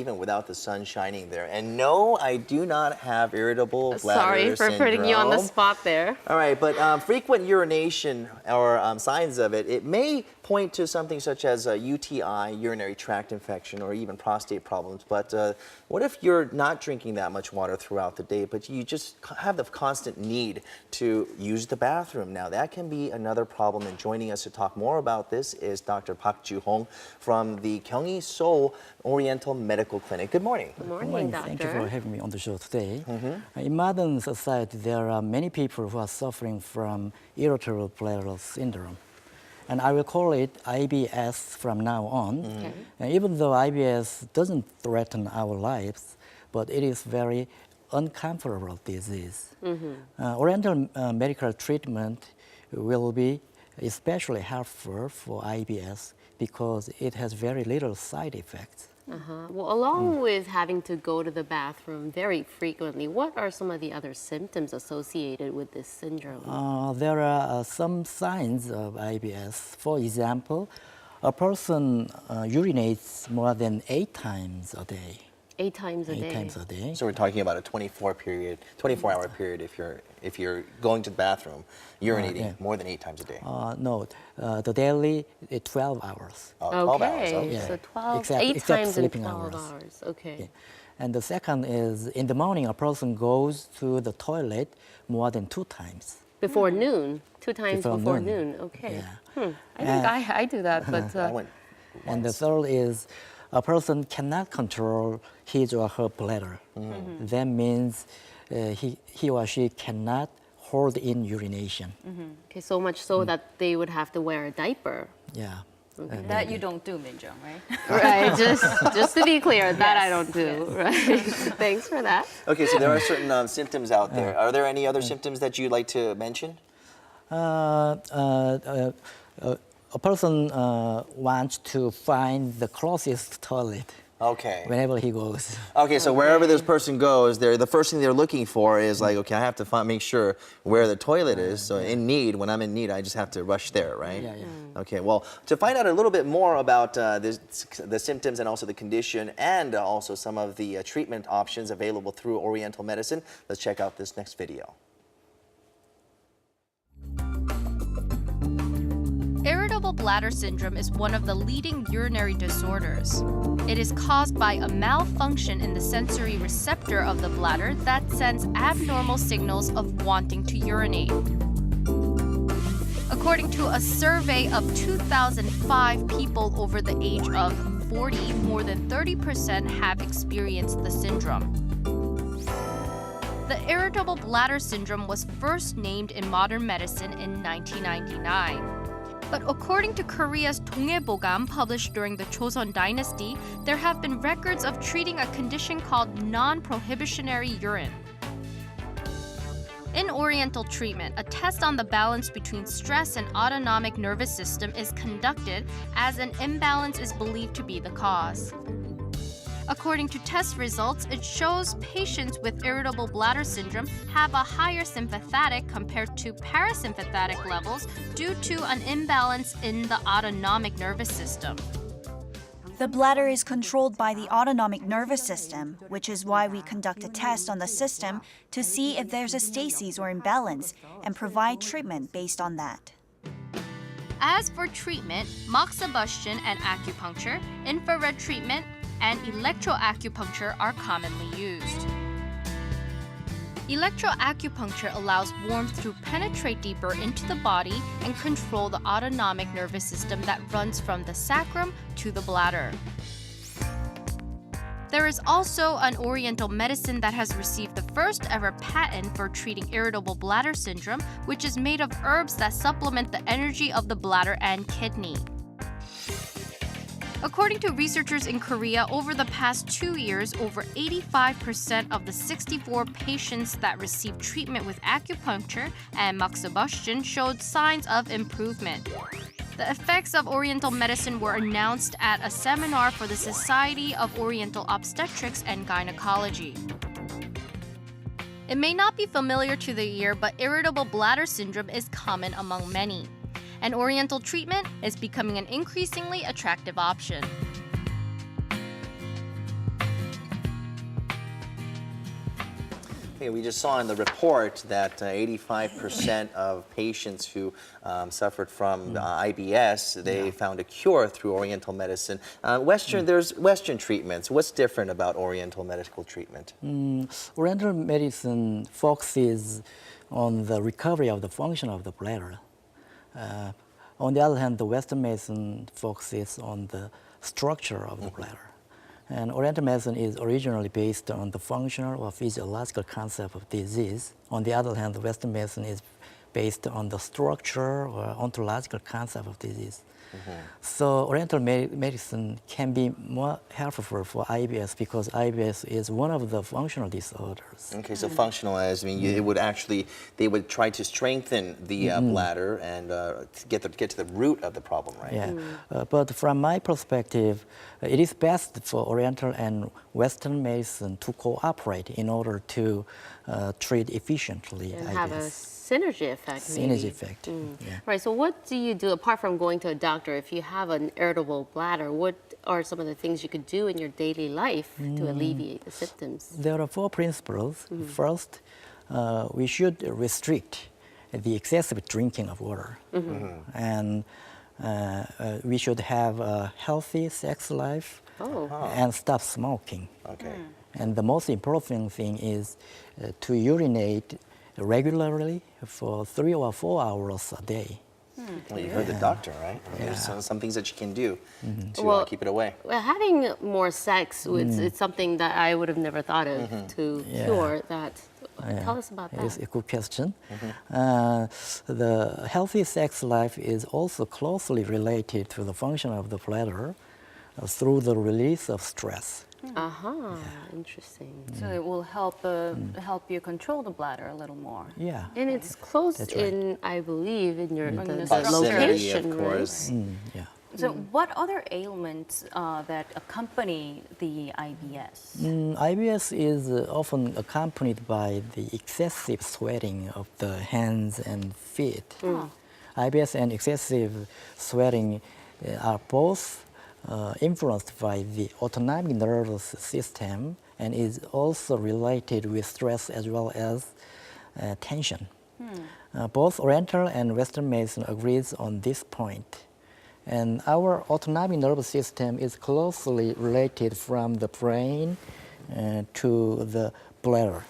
even without the sun shining there. And no, I do not have irritable bladder Sorry for putting you on the syndrome. spot there. All right, but frequent urination or signs of it, it may point to something such as a UTI, urinary tract infection, or even prostate problems. But what if you're not drinking that much water throughout the day, but you just have the constant need to use the bathroom? Now, that can be another problem. And joining us to talk more about this is Dr. Park Ju-hong from the 경희서울 Oriental Medical Clinic. Good morning. Good morning, doctor. Thank you for having me on the show today. In modern society, there are many people who are suffering from irritable bladder syndrome. And I will call it IBS from now on. Okay. And even though IBS doesn't threaten our lives, but it is very uncomfortable disease. Oriental medical treatment will be especially helpful for IBS because it has very little side effects. Well, along with having to go to the bathroom very frequently, what are some of the other symptoms associated with this syndrome? There are some signs of IBS. For example, a person urinates more than 8 times a day. 8 times a day. 8 times a day. So we're talking about a 24-hour period if you're going to the bathroom, urinating yeah. more than 8 times a day. No, the daily 12 hours. 12 hours. Okay, Okay. Yeah. so 12, Except 8 times in sleeping 12 hours. hours. Okay. Yeah. And the second is in the morning, a person goes to the toilet more than 2 times. Before noon, 2 times Before noon. noon. Okay. Yeah. I think I do that, but I went And the third is a person cannot control his or her bladder. That means he or she cannot hold in urination. okay, so much so that they would have to wear a diaper. Yeah. That you don't do, Minjung, right? Right, just to be clear, that I don't do, right? Thanks for that. Okay, so there are certain symptoms out there. Are there any other symptoms that you'd like to mention? A person wants to find the closest toilet Okay. whenever he goes. Okay, so wherever this person goes, the first thing they're looking for is like, okay, I have to make sure where the toilet is. So when I'm in need, I just have to rush there, right? Yeah, yeah. Okay, well, to find out a little bit more about the symptoms and also the condition and also some of the treatment options available through Oriental medicine, let's check out this next video. Irritable bladder syndrome is one of the leading urinary disorders. It is caused by a malfunction in the sensory receptor of the bladder that sends abnormal signals of wanting to urinate. According to a survey of 2,005 people over the age of 40, more than 30% have experienced the syndrome. The irritable bladder syndrome was first named in modern medicine in 1999. But according to Korea's 동해보감, published during the Joseon Dynasty, there have been records of treating a condition called non-prohibitionary urine. In Oriental treatment, a test on the balance between stress and autonomic nervous system is conducted as an imbalance is believed to be the cause. According to test results, it shows patients with irritable bladder syndrome have a higher sympathetic compared to parasympathetic levels due to an imbalance in the autonomic nervous system. The bladder is controlled by the autonomic nervous system, which is why we conduct a test on the system to see if there's a stasis or imbalance and provide treatment based on that. As for treatment, moxibustion and acupuncture, infrared treatment, and electroacupuncture are commonly used. Electroacupuncture allows warmth to penetrate deeper into the body and control the autonomic nervous system that runs from the sacrum to the bladder. There is also an Oriental medicine that has received the first ever patent for treating irritable bladder syndrome, which is made of herbs that supplement the energy of the bladder and kidney. According to researchers in Korea, over the past 2 years, over 85% of the 64 patients that received treatment with acupuncture and moxibustion showed signs of improvement. The effects of Oriental medicine were announced at a seminar for the Society of Oriental Obstetrics and Gynecology. It may not be familiar to the ear, but irritable bladder syndrome is common among many. And Oriental treatment is becoming an increasingly attractive option. Okay, we just saw in the report that 85% of patients who suffered from IBS, they found a cure through Oriental medicine. There's Western treatments. What's different about Oriental medical treatment? Oriental medicine focuses on the recovery of the function of the bladder. On the other hand, the Western medicine focuses on the structure of the bladder. And Oriental medicine is originally based on the functional or physiological concept of disease. On the other hand, the Western medicine is based on the structure or ontological concept of disease. So Oriental medicine can be more helpful for IBS because IBS is one of the functional disorders. Okay, so functional as it would actually, they would try to strengthen the bladder and get to the root of the problem, right? Yeah, but from my perspective, it is best for Oriental and Western medicine to cooperate in order to treat efficiently And IBS. have a synergy effect. maybe. Synergy effect. Yeah. Right, so what do you do apart from going to a doctor? If you have an irritable bladder, what are some of the things you could do in your daily life to alleviate the symptoms? There are 4 principles. First, we should restrict the excessive drinking of water. And we should have a healthy sex life and stop smoking. Okay. And the most important thing is to urinate regularly for 3 or 4 hours a day. Well, you heard the doctor, right? There's some things that you can do to Well, keep it away. Well, having more sex, it's something that I would have never thought of to cure that. Tell us about It's that. a good question. The healthy sex life is also closely related to the function of the bladder through the release of stress. Interesting. So it will help you control the bladder a little more. Yeah. And it's close That's right. in, I believe, in your the Proximity, location, of course. Yeah. So what other ailments that accompany the IBS? IBS is often accompanied by the excessive sweating of the hands and feet. IBS and excessive sweating are both influenced by the autonomic nervous system and is also related with stress as well as tension. Both Oriental and Western medicine agrees on this point. And our autonomic nervous system is closely related from the brain to the bladder.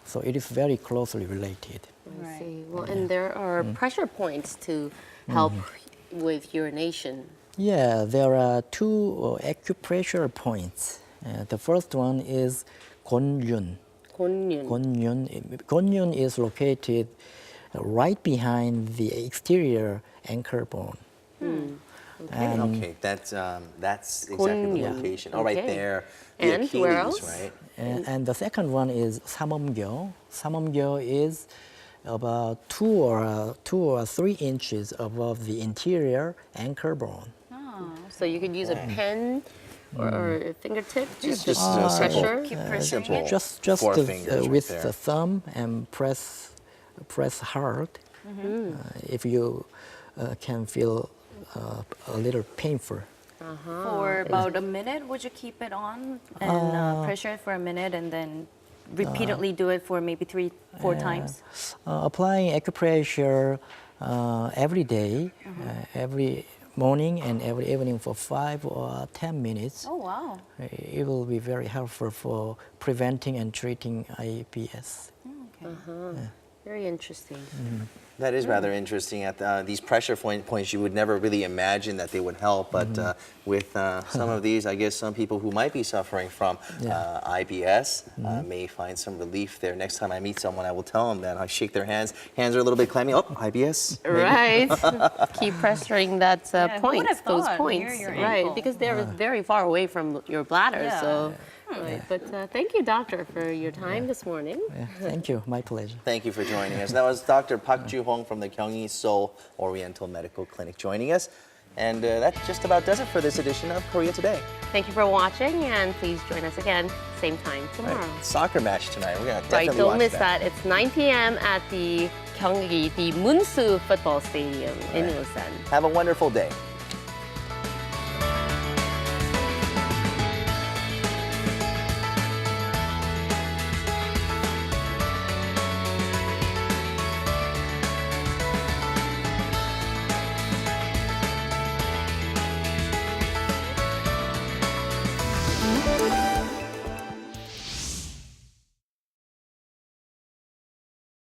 So it is very closely related. I see. Well, and there are pressure points to help with urination. Yeah, there are 2 acupressure points. The first one is 곤륜. 곤륜 is located right behind the exterior ankle bone. Okay, that's exactly the location. Oh, right Okay. there. The And where Achilles, else? right? And the second one is 삼엄교. 삼엄교 is about 2 or 3 inches above the interior ankle bone. So you could use a pen or a fingertip just to just pressure. Keep pressuring Simple. it. Just 4 fingers right with there. the thumb and press hard. If you can feel a little painful. For about a minute, would you keep it on and pressure it for a minute and then repeatedly do it for maybe 3-4 times? Applying acupressure every day, every morning and every evening for 5 or 10 minutes. Oh, wow. It will be very helpful for preventing and treating IBS. Okay. Very interesting. That is rather interesting. At these pressure points, you would never really imagine that they would help. But with some of these, I guess some people who might be suffering from IBS may find some relief there. Next time I meet someone, I will tell them that. I shake their hands. Hands are a little bit clammy. Oh, IBS. maybe. Right. Keep pressuring that who point, would have those thought? points. Near your Right, ankle. because they're very far away from your bladder. Yeah. So, right. But thank you, doctor, for your time this morning. Yeah, thank you. My pleasure. Thank you for joining us. That was Dr. Pak Ju-hong from the 경희서울 Oriental Medical Clinic joining us. And that just about does it for this edition of Korea Today. Thank you for watching, and please join us again, same time tomorrow. Soccer match tonight. We're going to Right, definitely don't watch miss that. that. It's 9 p.m. at the Munsu Football Stadium in Ulsan. Have a wonderful day.